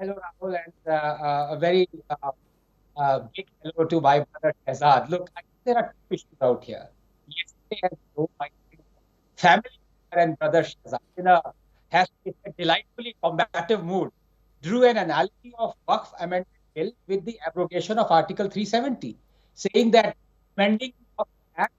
Hello, Rahul, and a very big hello to my brother Shehzad. Look, I think there are two issues out here. Yesterday, as you know, my family member and brother Shehzad, has in a delightfully combative mood, drew an analogy of Waqf Amendment Bill with the abrogation of Article 370, saying that amending the Waqf Act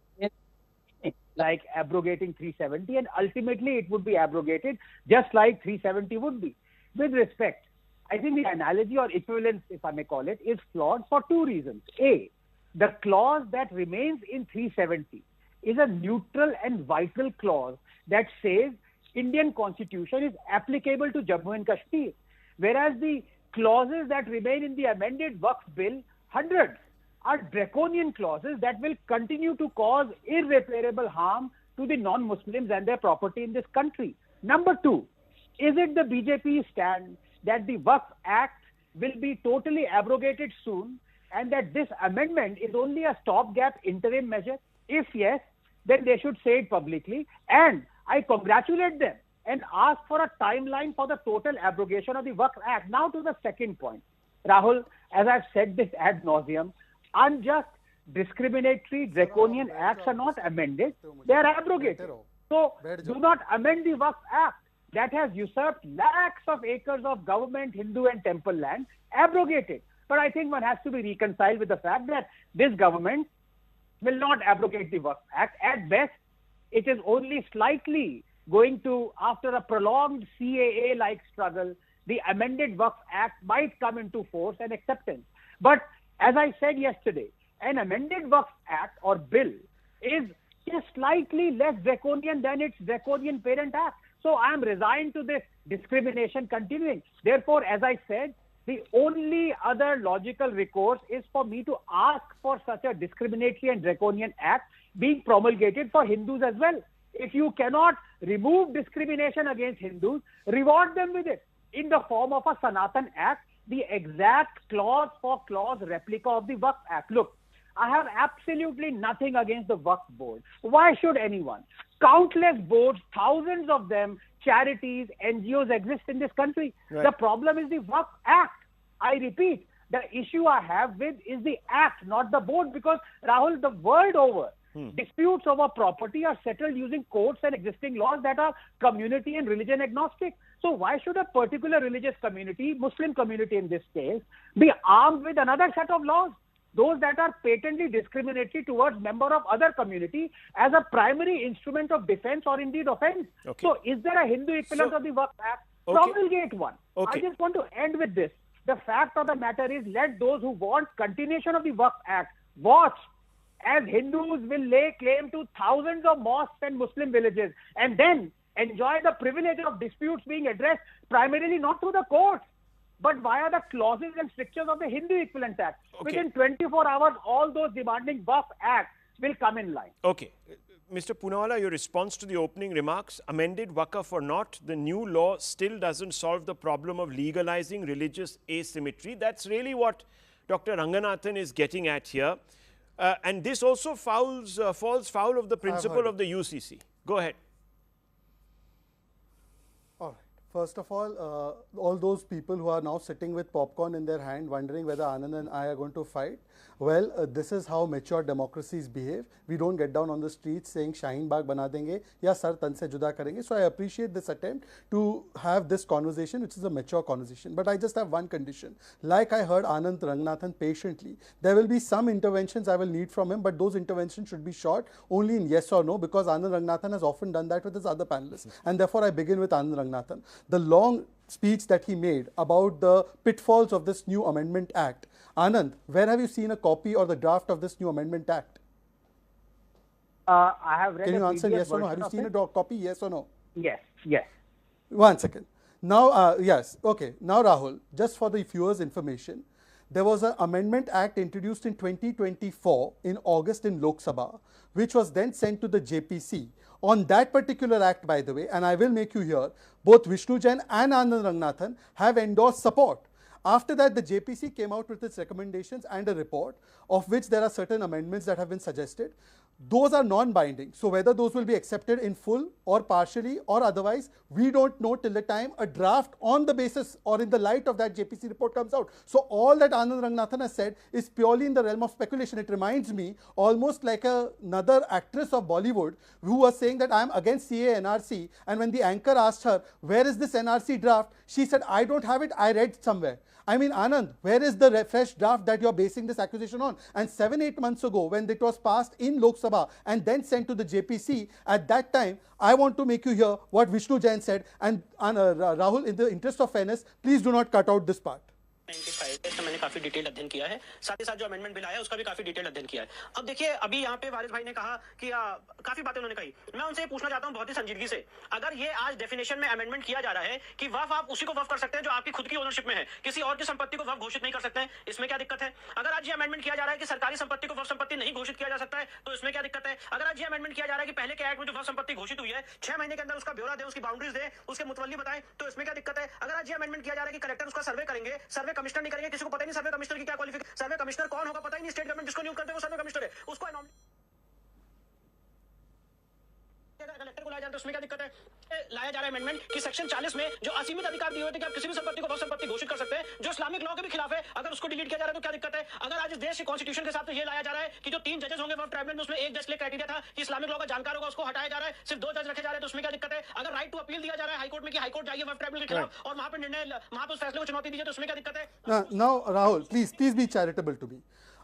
is like abrogating 370, and ultimately it would be abrogated just like 370 would be. With respect, I think the analogy or equivalence, if I may call it, is flawed for two reasons. A, the clause that remains in 370 is a neutral and vital clause that says Indian constitution is applicable to Jammu and Kashmir, whereas the clauses that remain in the amended Waqf bill, hundreds, are draconian clauses that will continue to cause irreparable harm to the non-Muslims and their property in this country. Number two, is it the BJP stand that the Waqf Act will be totally abrogated soon and that this amendment is only a stopgap interim measure? If yes, then they should say it publicly, and I congratulate them and ask for a timeline for the total abrogation of the Waqf Act. Now to the second point. Rahul, as I've said this ad nauseum, unjust, discriminatory, draconian acts are not amended, they are abrogated. So do not amend the Waqf Act that has usurped lakhs of acres of government, Hindu and temple land, abrogated. But I think one has to be reconciled with the fact that this government will not abrogate the Waqf Act. At best, it is only slightly going to, after a prolonged CAA-like struggle, the amended Waqf Act might come into force and acceptance. But as I said yesterday, an amended Waqf Act or bill is just slightly less draconian than its draconian parent act. So I am resigned to this discrimination continuing. Therefore, as I said, the only other logical recourse is for me to ask for such a discriminatory and draconian act being promulgated for Hindus as well. If you cannot remove discrimination against Hindus, reward them with it in the form of a Sanatan Act, the exact clause for clause replica of the Waqf Act. Look, I have absolutely nothing against the Waqf board. Why should anyone? Countless boards, thousands of them, charities, NGOs exist in this country. Right. The problem is the Waqf Act. I repeat, the issue I have with is the act, not the board, because Rahul, the world over, disputes over property are settled using courts and existing laws that are community and religion agnostic. So why should a particular religious community, Muslim community in this case, be armed with another set of laws? Those that are patently discriminatory towards member of other community as a primary instrument of defense or indeed offense. Okay. So is there a Hindu equivalent of the Waqf Act? Okay. Promulgate one. Okay. I just want to end with this. The fact of the matter is, let those who want continuation of the Waqf Act watch as Hindus will lay claim to thousands of mosques and Muslim villages and then enjoy the privilege of disputes being addressed primarily not through the courts, but via the clauses and strictures of the Hindu Equivalent Act. Okay. Within 24 hours, all those demanding Waqf Act will come in line. Okay. Mr. Poonawala, your response to the opening remarks, amended Waqf or not, the new law still doesn't solve the problem of legalizing religious asymmetry. That's really what Dr. Ranganathan is getting at here. And this also falls foul of the principle of the UCC. Go ahead. First of all those people who are now sitting with popcorn in their hand wondering whether Anand and I are going to fight, well, this is how mature democracies behave. We don't get down on the streets saying Shaheen Bagh bana denge ya sar tan se juda karenge. So I appreciate this attempt to have this conversation, which is a mature conversation. But I just have one condition. Like I heard Anand Ranganathan patiently, there will be some interventions I will need from him, but those interventions should be short, only in yes or no, because Anand Ranganathan has often done that with his other panelists. And therefore I begin with Anand Ranganathan. The long speech that he made about the pitfalls of this new Amendment Act. Anand, where have you seen a copy or the draft of this new Amendment Act? I have read. Can you answer yes or no? Have you seen a copy? Yes or no? Yes, yes. 1 second. Now, yes. Okay. Now, Rahul, just for the viewers' information, there was an Amendment Act introduced in 2024 in August in Lok Sabha, which was then sent to the JPC. On that particular act, by the way, and I will make you hear, both Vishnu Jain and Anand Ranganathan have endorsed support. After that, the JPC came out with its recommendations and a report, of which there are certain amendments that have been suggested. those are non-binding. So whether those will be accepted in full or partially or otherwise, we don't know till the time a draft on the basis or in the light of that JPC report comes out. So all that Anand Ranganathan has said is purely in the realm of speculation. It reminds me almost like another actress of Bollywood who was saying that I am against CA NRC, and when the anchor asked her, where is this NRC draft? She said, I don't have it, I read somewhere. I mean, Anand, where is the fresh draft that you're basing this accusation on? And 7-8 months ago, when it was passed in Lok Sabha and then sent to the JPC, at that time, I want to make you hear what Vishnu Jain said. And Rahul, in the interest of fairness, please do not cut out this part. 95 इसका मैंने काफी detail अध्ययन किया है, साथ ही साथ जो amendment bill आया है उसका भी काफी डिटेल अध्ययन किया है। अब देखिए, अभी यहाँ पे वारिस भाई ने कहा कि काफी बातें उन्होंने कही, मैं उनसे पूछना चाहता हूँ बहुत ही संजीदगी से, अगर ये आज डेफिनेशन में अमेंडमेंट किया जा रहा है कि वफ आप उसी को वफ कर सकते हैं जो आपकी खुद की ओनरशिप में है, किसी और की संपत्ति को वफ घोषित नहीं कर सकते हैं, इसमें क्या दिक्कत है? अगर आज ये अमेंडमेंट किया जा रहा है कि सरकारी संपत्ति को वफ संपत्ति नहीं घोषित किया जा सकता है, तो इसमें क्या दिक्कत है? अगर आज ये अमेंडमेंट किया जा रहा है कि पहले के एक्ट में जो वफ संपत्ति घोषित हुई है 6 महीने के अंदर उसका ब्यौरा दे, उसकी बाउंड्रीज दे, उसके मुतवल्ली बताएं, तो इसमें क्या दिक्कत है? अगर आज ये अमेंडमेंट किया जा रहा है कि कलेक्टर उसका सर्वे करेंगे, सर्वे कमिश्नर नहीं करेंगे, किसी को पता नहीं सर्वे कमिश्नर की क्या क्वालिफिकेशन, सर्वे कमिश्नर कौन होगा पता ही नहीं, स्टेट गवर्नमेंट जिसको नियुक्त करते हैं वो सर्वे कमिश्नर है, उसको कलेक्टर को लाया जाता है, उसमें क्या दिक्कत है? लाया जा रहा है अमेंडमेंट कि सेक्शन 40 में जो असीमित अधिकार दिए हुए थे कि आप किसी भी संपत्ति को वह संपत्ति घोषित कर सकते हैं, जो इस्लामिक लॉ के भी खिलाफ है, अगर उसको डिलीट किया जा रहा है तो क्या दिक्कत है? अगर आज इस देश के कॉन्स्टिट्यूशन के हिसाब से ये लाया जा रहा है कि जो 3 जजेस होंगे वह ट्राइब्यूनल में, उसमें एक जज के लिए क्राइटेरिया था कि इस्लामिक लॉ का जानकार होगा, उसको हटाया जा रहा है, सिर्फ 2 जज रखे जा रहे हैं, तो उसमें क्या दिक्कत है? अगर राइट टू अपील दिया जा रहा है हाईकोर्ट में कि हाईकोर्ट जाइए वह ट्राइब्यूनल के खिलाफ और वहां पर निर्णय, वहां पर उस फैसले को चुनौती दीजिए, तो उसमें क्या दिक्कत है? Now, Rahul, please be charitable to me.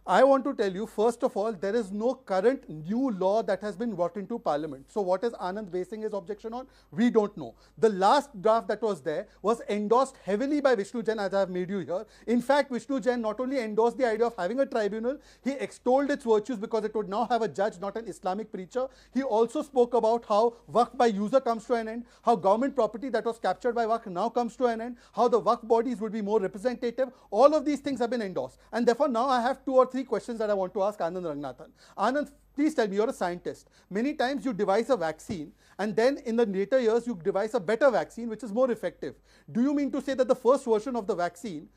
I want to tell you, first of all, there is no current new law that has been brought into Parliament. So what is Anand basing his objection on? We don't know. The last draft that was there was endorsed heavily by Vishnu Jain, as I have made you hear. In fact, Vishnu Jain not only endorsed the idea of having a tribunal, he extolled its virtues because it would now have a judge, not an Islamic preacher. He also spoke about how Waqf by user comes to an end, how government property that was captured by Waqf now comes to an end, how the Waqf bodies would be more representative. All of these things have been endorsed. And therefore, now I have 2 or 3 questions that I want to ask Anand Ranganathan. Anand, please tell me, you're a scientist. Many times you devise a vaccine and then in the later years you devise a better vaccine which is more effective. Do you mean to say that the first version of the vaccine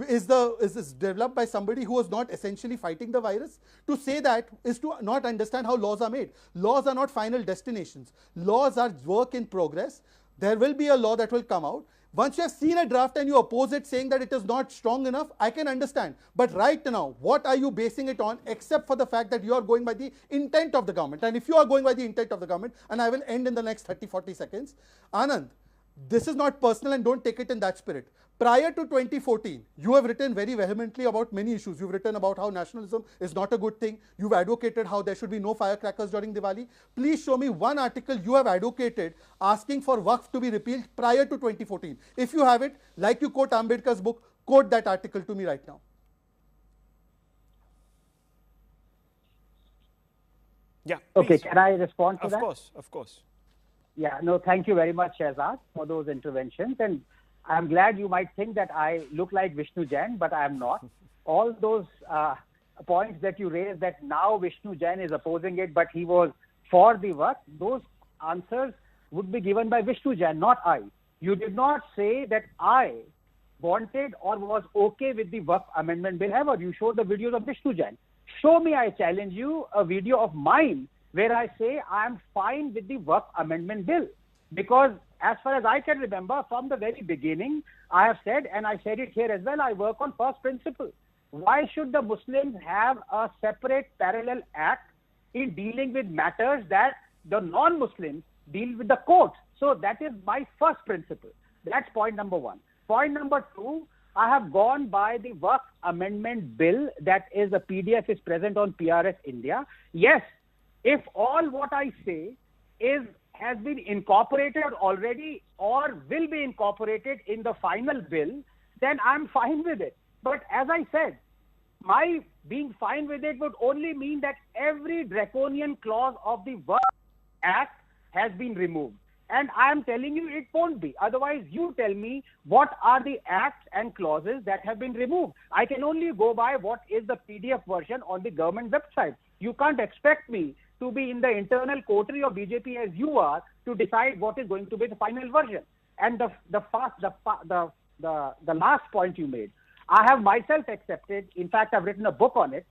is developed by somebody who was not essentially fighting the virus? To say that is to not understand how laws are made. Laws are not final destinations. Laws are work in progress. There will be a law that will come out. Once you have seen a draft and you oppose it saying that it is not strong enough, I can understand. But right now, what are you basing it on except for the fact that you are going by the intent of the government? And if you are going by the intent of the government, and I will end in the next 30-40 seconds, Anand, this is not personal and don't take it in that spirit. Prior to 2014, you have written very vehemently about many issues. You've written about how nationalism is not a good thing. You've advocated how there should be no firecrackers during Diwali. Please show me one article you have advocated asking for Waqf to be repealed prior to 2014. If you have it, like you quote Ambedkar's book, quote that article to me right now. Yeah. Okay, Please. can I respond to Of that? course, of course. Yeah, no, thank you very much, Shehzad, for those interventions. And I'm glad you might think that I look like Vishnu Jain, but I am not. All those points that you raised that now Vishnu Jain is opposing it, but he was for the Waqf, those answers would be given by Vishnu Jain, not I. You did not say that I wanted or was okay with the Waqf amendment bill ever. You showed the videos of Vishnu Jain. Show me, I challenge you, a video of mine where I say I am fine with the Waqf amendment bill. Because as far as I can remember, from the very beginning, I have said, and I said it here as well, I work on first principle. Why should the Muslims have a separate parallel act in dealing with matters that the non-Muslims deal with the courts? So that is my first principle. That's point number 1. Point number 2, I have gone by the Waqf amendment bill, that is the PDF is present on PRS India. Yes, if all what I say has been incorporated already or will be incorporated in the final bill, then I'm fine with it. But as I said, my being fine with it would only mean that every draconian clause of the Waqf Act has been removed. And I am telling you it won't be. Otherwise, you tell me what are the acts and clauses that have been removed. I can only go by what is the PDF version on the government website. You can't expect me to be in the internal coterie of BJP as you are to decide what is going to be the final version. And the last point you made, I have myself accepted, in fact, I've written a book on it,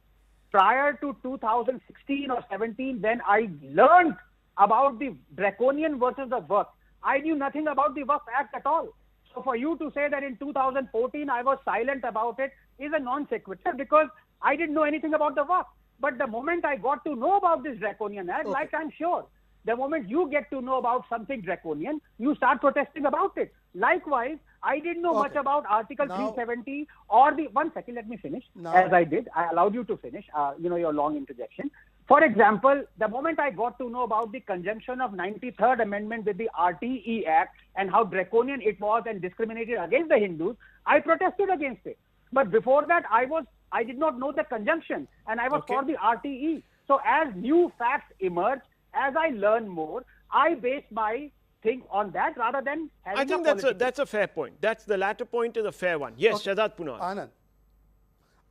prior to 2016 or 17, when I learned about the draconian versus the Waqf, I knew nothing about the Waqf Act at all. So for you to say that in 2014 I was silent about it is a non sequitur, because I didn't know anything about the Waqf. But the moment I got to know about this draconian act, like I'm sure, the moment you get to know about something draconian, you start protesting about it. Likewise, I didn't know much about Article 370 or the... One second, let me finish. As I did, I allowed you to finish, your long interjection. For example, the moment I got to know about the conjunction of 93rd Amendment with the RTE Act and how draconian it was and discriminated against the Hindus, I protested against it. But before that, I did not know the conjunction, and I was for the RTE. So as new facts emerge, as I learn more, I base my thing on that rather than having... I think that's a fair point. That's the latter point is a fair one. Yes, Shehzad Poonawala.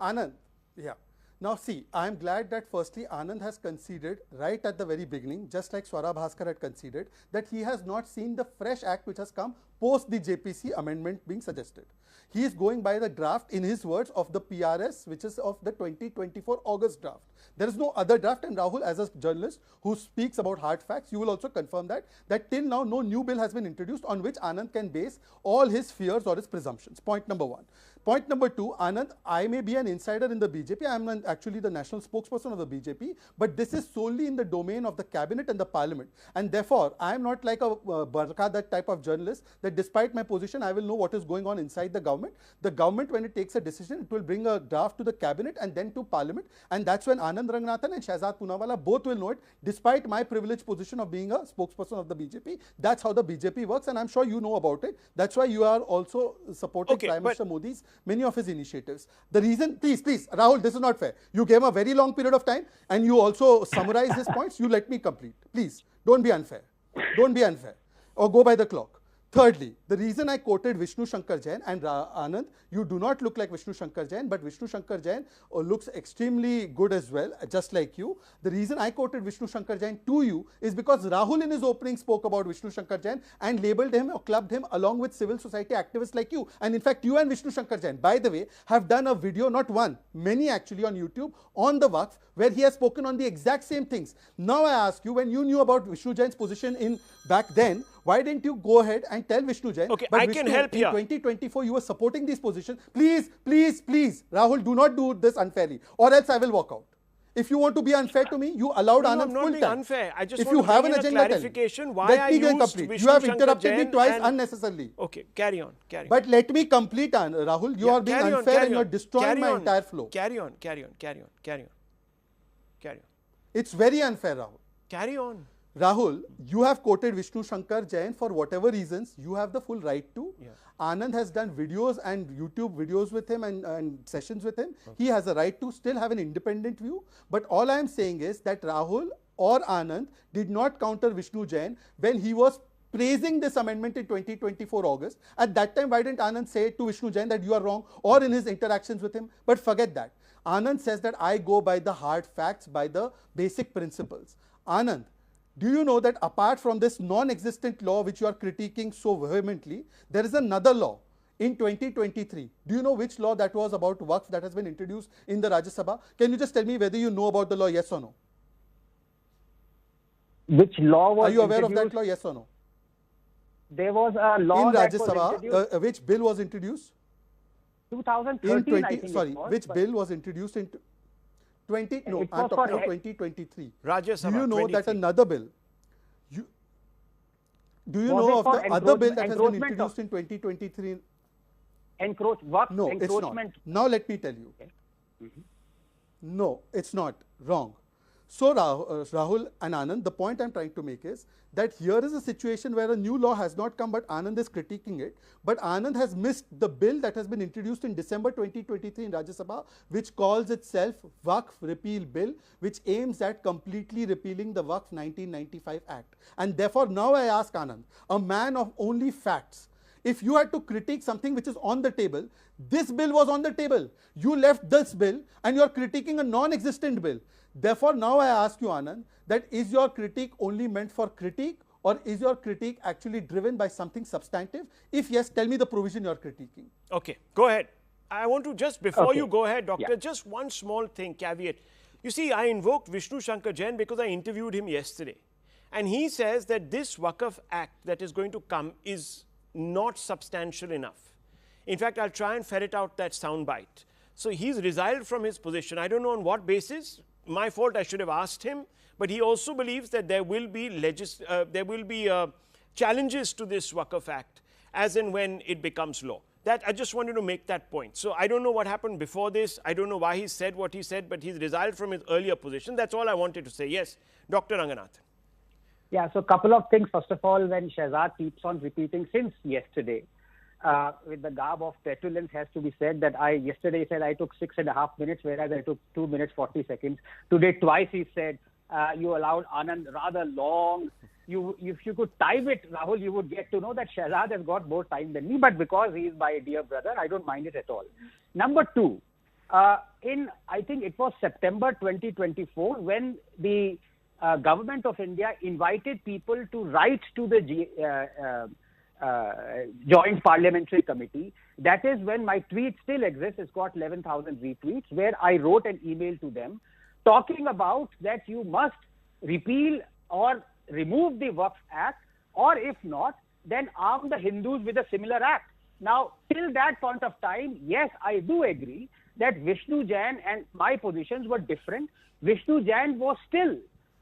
Anand, yeah. Now see, I am glad that firstly Anand has conceded right at the very beginning, just like Swara Bhaskar had conceded, that he has not seen the fresh act which has come post the JPC amendment being suggested. He is going by the draft, in his words, of the PRS, which is of the 2024 August draft. There is no other draft, and Rahul, as a journalist who speaks about hard facts, you will also confirm that till now no new bill has been introduced on which Anand can base all his fears or his presumptions. Point number one. Point number two, Anand, I may be an insider in the BJP. I am actually the national spokesperson of the BJP, but this is solely in the domain of the cabinet and the parliament. And therefore, I am not like a Barka, that type of journalist, that despite my position, I will know what is going on inside the government. The government, when it takes a decision, it will bring a draft to the cabinet and then to parliament. And that's when Anand Ranganathan and Shehzad Poonawala both will know it, despite my privileged position of being a spokesperson of the BJP. That's how the BJP works, and I'm sure you know about it. That's why you are also supporting Prime Minister Modi's many of his initiatives. The reason, please, Rahul, this is not fair. You gave a very long period of time and you also summarized his points. You let me complete. Please, don't be unfair. Don't be unfair. Or go by the clock. Thirdly, the reason I quoted Vishnu Shankar Jain, and Anand, you do not look like Vishnu Shankar Jain, but Vishnu Shankar Jain looks extremely good as well, just like you. The reason I quoted Vishnu Shankar Jain to you is because Rahul in his opening spoke about Vishnu Shankar Jain and labeled him or clubbed him along with civil society activists like you. And in fact, you and Vishnu Shankar Jain, by the way, have done a video, not one, many actually on YouTube, on the Waqf, where he has spoken on the exact same things. Now I ask you, when you knew about Vishnu Jain's position in back then, why didn't you go ahead and tell Vishnu Jain? Okay, but I Vishnu, can help in here. 2024, you were supporting these positions. Please, Rahul, do not do this unfairly, or else I will walk out. If you want to be unfair to me, you allowed Anand full time. I'm not being unfair. I just if want you to have bring an in a agenda, clarification why let I me get used complete. Vishnu You have Shankar interrupted me Jain twice and... unnecessarily. Okay, carry on. But let me complete, Rahul. You are being unfair and you are destroying my entire flow. Carry on. It's very unfair, Rahul. Carry on. Rahul, you have quoted Vishnu Shankar Jain for whatever reasons. You have the full right to. Yeah. Anand has done videos and YouTube videos with him and sessions with him. Okay. He has a right to still have an independent view. But all I am saying is that Rahul or Anand did not counter Vishnu Jain when he was praising this amendment in 2024 August. At that time, why didn't Anand say to Vishnu Jain that you are wrong, or in his interactions with him? But forget that. Anand says that I go by the hard facts, by the basic principles. Anand, do you know that apart from this non-existent law which you are critiquing so vehemently, there is another law in 2023. Do you know which law that was about Waqf that has been introduced in the Rajya Sabha? Can you just tell me whether you know about the law, yes or no? Which law was Are you aware introduced? of that law, yes or no? There was a law in that Rajya was Sabha, introduced. which bill was introduced? 2013, I think it was, which bill was introduced in 20? No, It I'm was talking for- of 2023. Rajya Sabha, Do you know 23. that another bill? Do you Was know it of for the other bill that has been encroachment introduced in 2023? Waqf No, it's not. encroachment. Now let me tell you. No, it's not. Wrong. So Rahul and Anand, the point I'm trying to make is that here is a situation where a new law has not come, but Anand is critiquing it. But Anand has missed the bill that has been introduced in December 2023 in Rajya Sabha, which calls itself Waqf Repeal Bill, which aims at completely repealing the Waqf 1995 Act. And therefore, now I ask Anand, a man of only facts, if you had to critique something which is on the table, this bill was on the table. You left this bill and you are critiquing a non-existent bill. Therefore, now I ask you, Anand, that is your critique only meant for critique, or is your critique actually driven by something substantive? If yes, tell me the provision you are critiquing. Okay, go ahead. I want to just, before Okay. you go ahead, Doctor, Yeah. just one small thing, caveat. You see, I invoked Vishnu Shankar Jain because I interviewed him yesterday. And he says that this Waqf Act that is going to come is not substantial enough. In fact, I'll try and ferret out that soundbite. So he's resigned from his position. I don't know on what basis. My fault, I should have asked him. But he also believes that there will be challenges to this Waqf Act as and when it becomes law. That I just wanted to make that point. So I don't know what happened before this. I don't know why he said what he said, but he's resigned from his earlier position. That's all I wanted to say. Yes, Dr. Ranganathan. Yeah, so a couple of things. First of all, when Shehzad keeps on repeating since yesterday, with the garb of petulance, has to be said that yesterday said I took 6.5 minutes, whereas I took 2 minutes 40 seconds. Today twice he said you allowed Anand rather long. If you could time it, Rahul, you would get to know that Shehzad has got more time than me, but because he is my dear brother, I don't mind it at all. Number two, I think it was September 2024 when the government of India invited people to write to the Joint Parliamentary Committee. That is when my tweet still exists. It's got 11,000 retweets, where I wrote an email to them talking about that you must repeal or remove the Waqf Act, or if not, then arm the Hindus with a similar act. Now, till that point of time, yes, I do agree that Vishnu Jain and my positions were different. Vishnu Jain was still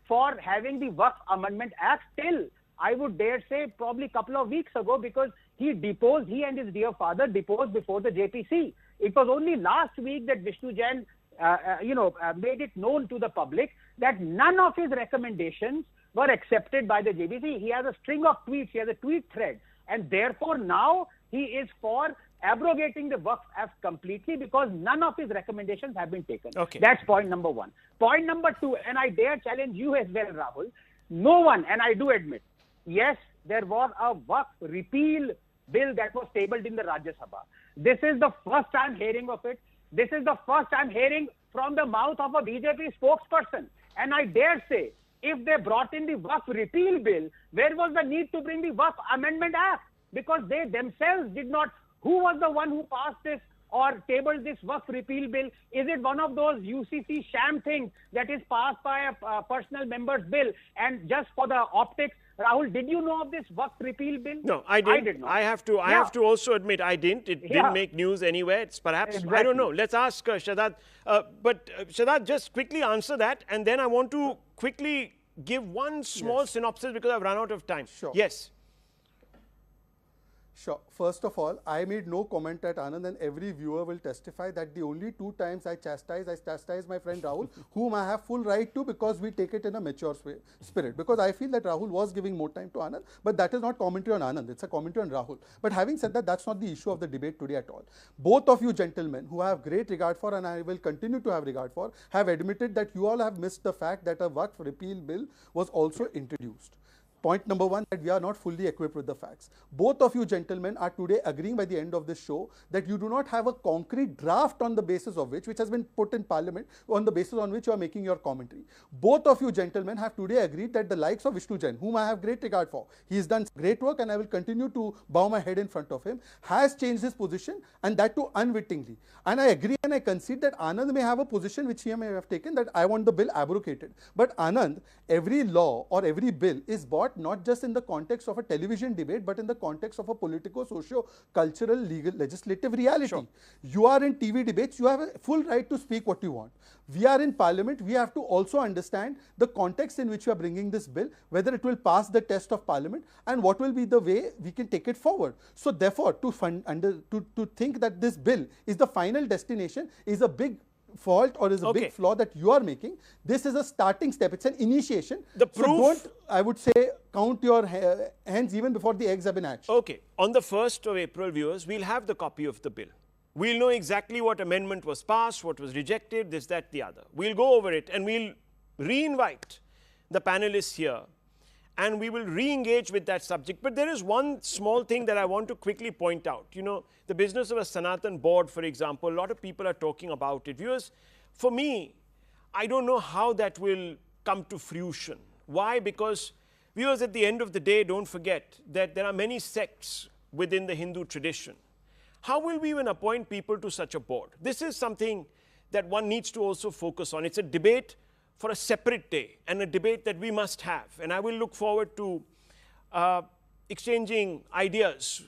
for having the Waqf Amendment Act till, I would dare say, probably a couple of weeks ago, because he and his dear father deposed before the JPC. It was only last week that Vishnu Jain made it known to the public that none of his recommendations were accepted by the JPC. He has a string of tweets, he has a tweet thread, and therefore now he is for abrogating the Waqf Act completely because none of his recommendations have been taken. Okay. That's point number one. Point number two, and I dare challenge you as well, Rahul, no one, and I do admit, yes, there was a Waqf repeal bill that was tabled in the Rajya Sabha. This is the first time hearing of it. This is the first time hearing from the mouth of a BJP spokesperson. And I dare say, if they brought in the Waqf repeal bill, where was the need to bring the Waqf Amendment Act? Because they themselves did not. Who was the one who passed this or tabled this Waqf repeal bill? Is it one of those UCC sham things that is passed by a personal member's bill? And just for the optics, Rahul, did you know of this Waqf repeal bill? No, I didn't. I did not. I have to also admit I didn't. It didn't make news anywhere. It's perhaps, Exactly. I don't know. Let's ask Shehzad. But Shehzad, just quickly answer that. And then I want to quickly give one small synopsis because I've run out of time. Sure. Yes. Sure. First of all, I made no comment at Anand, and every viewer will testify that the only 2 times I chastise my friend Rahul, whom I have full right to because we take it in a mature spirit. Because I feel that Rahul was giving more time to Anand, but that is not commentary on Anand, it's a commentary on Rahul. But having said that, that's not the issue of the debate today at all. Both of you gentlemen, who I have great regard for and I will continue to have regard for, have admitted that you all have missed the fact that a Waqf repeal bill was also introduced. Point number one, that we are not fully equipped with the facts. Both of you gentlemen are today agreeing by the end of this show that you do not have a concrete draft on the basis of which has been put in parliament, on the basis on which you are making your commentary. Both of you gentlemen have today agreed that the likes of Vishnu Jain, whom I have great regard for, he has done great work and I will continue to bow my head in front of him, has changed his position, and that too unwittingly. And I agree and I concede that Anand may have a position which he may have taken, that I want the bill abrogated. But Anand, every law or every bill is bought not just in the context of a television debate, but in the context of a politico-socio-cultural, legal, legislative reality. Sure. You are in TV debates, you have a full right to speak what you want. We are in parliament, we have to also understand the context in which we are bringing this bill, whether it will pass the test of parliament, and what will be the way we can take it forward. So therefore, to think that this bill is the final destination is a big fault or is a big flaw that you are making. This is a starting step. It's an initiation. The proof, so don't, I would say, count your hands even before the eggs have been hatched. Okay. On the 1st of April, viewers, we'll have the copy of the bill. We'll know exactly what amendment was passed, what was rejected, this, that, the other. We'll go over it and we'll re-invite the panelists here and we will re-engage with that subject. But there is one small thing that I want to quickly point out. You know, the business of a Sanatan board, for example, a lot of people are talking about it. Viewers, for me, I don't know how that will come to fruition. Why? Because, viewers, at the end of the day, don't forget that there are many sects within the Hindu tradition. How will we even appoint people to such a board? This is something that one needs to also focus on. It's a debate for a separate day and a debate that we must have. And I will look forward to exchanging ideas,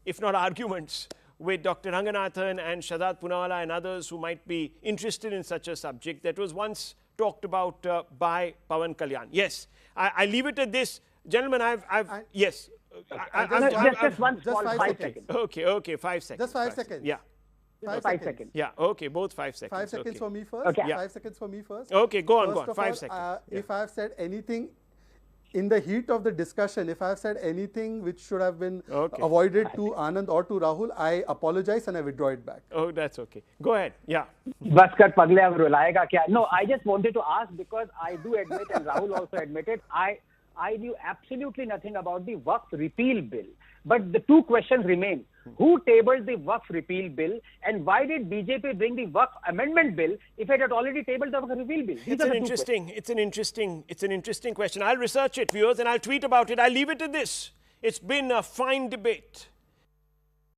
if not arguments, with Dr. Ranganathan and Shehzad Poonawala and others who might be interested in such a subject that was once talked about by Pawan Kalyan. Yes, I leave it at this. Gentlemen, yes. Just one small 5 seconds. Okay, 5 seconds. Just 5 seconds. Yeah. 5 seconds. Yeah, okay, both 5 seconds. 5 seconds okay. for me first. Okay. 5 seconds for me first. Okay, go on, First of 5 all, seconds. If I have said anything in the heat of the discussion, if I have said anything which should have been avoided to Anand or to Rahul, I apologize and I withdraw it back. Oh, that's okay. Go ahead. Yeah. बस कर पगले अब रुलाएगा क्या? No, I just wanted to ask because I do admit and Rahul also admitted I knew absolutely nothing about the Waqf repeal bill. But the two questions remain. Who tabled the Waqf repeal bill and why did BJP bring the Waqf amendment bill if it had already tabled the Waqf repeal bill? It's an interesting question. I'll research it, viewers, and I'll tweet about it. I'll leave it at this. It's been a fine debate.